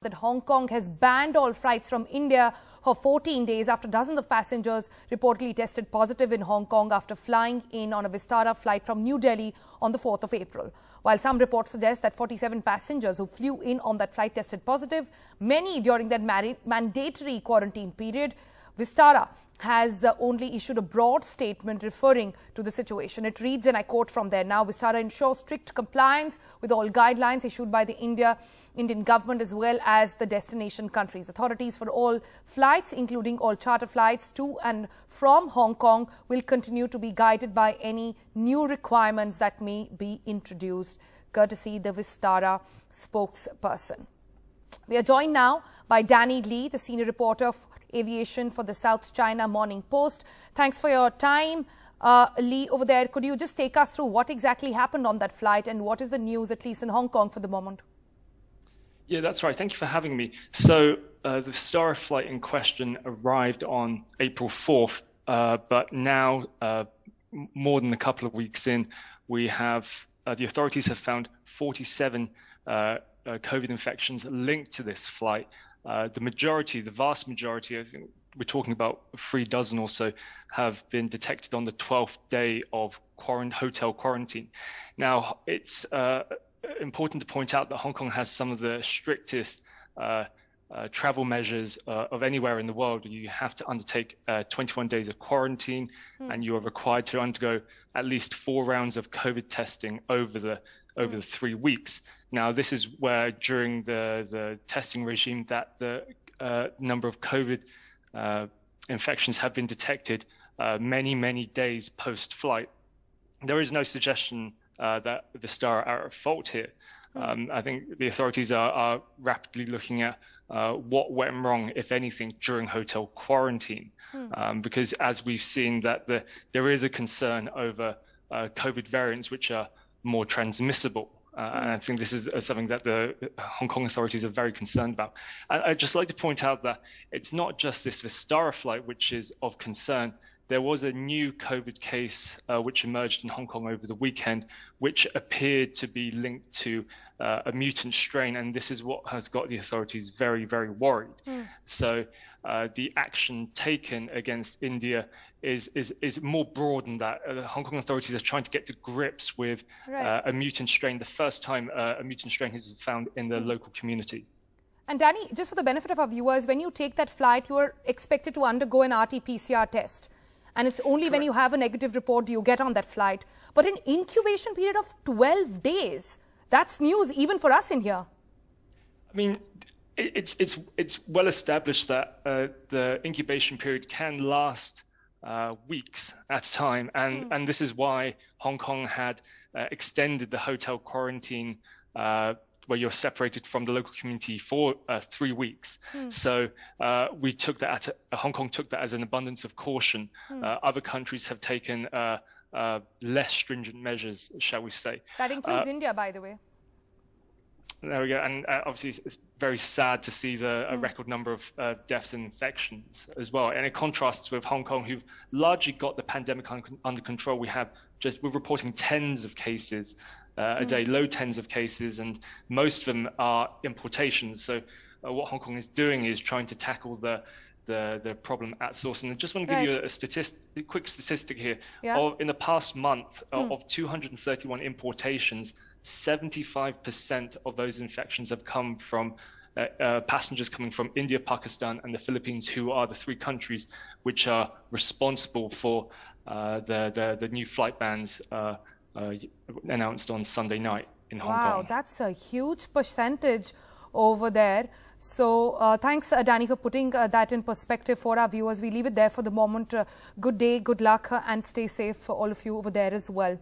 that Hong Kong has banned all flights from India for 14 days after dozens of passengers reportedly tested positive in Hong Kong after flying in on a Vistara flight from New Delhi on the 4th of April. While some reports suggest that 47 passengers who flew in on that flight tested positive, many during that mandatory quarantine period, Vistara has only issued a broad statement referring to the situation. It reads, and I quote from there now, Vistara ensures strict compliance with all guidelines issued by the Indian government as well as the destination countries. Authorities for all flights, including all charter flights to and from Hong Kong, will continue to be guided by any new requirements that may be introduced, courtesy the Vistara spokesperson. We are joined now by Danny Lee, the senior reporter of aviation for the South China Morning Post. Thanks for your time. Lee, over there, could you just take us through what exactly happened on that flight and what is the news, at least in Hong Kong for the moment? Yeah, that's right. Thank you for having me. So the Vistara flight in question arrived on April 4th, but now, more than a couple of weeks in, we have the authorities have found 47 COVID infections linked to this flight. The vast majority, I think we're talking about 3 dozen or so, have been detected on the 12th day of hotel quarantine. Now, it's important to point out that Hong Kong has some of the strictest travel measures of anywhere in the world. You have to undertake 21 days of quarantine, and you are required to undergo at least 4 rounds of COVID testing over the 3 weeks. Now, this is where during the testing regime that the number of COVID infections have been detected many days post-flight. There is no suggestion that Vistara are at fault here. I think the authorities are rapidly looking at what went wrong, if anything, during hotel quarantine, because as we've seen that there is a concern over COVID variants which are more transmissible. And I think this is something that the Hong Kong authorities are very concerned about. And I'd just like to point out that it's not just this Vistara flight which is of concern. There was a new COVID case which emerged in Hong Kong over the weekend, which appeared to be linked to a mutant strain, and this is what has got the authorities very worried. So the action taken against India is more broad than that. The Hong Kong authorities are trying to get to grips with a mutant strain, the first time a mutant strain has been found in the local community. And Danny, just for the benefit of our viewers, when you take that flight, you are expected to undergo an RT-PCR test. And it's only when you have a negative report do you get on that flight. But an incubation period of 12 days, that's news even for us in here. I mean, it's well established that the incubation period can last weeks at a time. And this is why Hong Kong had extended the hotel quarantine where you're separated from the local community for 3 weeks. So we took that Hong Kong took that as an abundance of caution. Other countries have taken less stringent measures, shall we say. That includes India, by the way. There we go. And obviously, it's very sad to see a record number of deaths and infections as well. And it contrasts with Hong Kong, who've largely got the pandemic under control. We're reporting tens of cases a day, low tens of cases, and most of them are importations. So what Hong Kong is doing is trying to tackle the problem at source. And I just want to give you a quick statistic here. In the past month, of 231 importations, 75% of those infections have come from passengers coming from India, Pakistan, and the Philippines, who are the 3 countries which are responsible for the new flight bans announced on Sunday night in Hong Kong. Wow, that's a huge percentage over there. So thanks, Danny, for putting that in perspective for our viewers. We leave it there for the moment. Good day, good luck, and stay safe for all of you over there as well.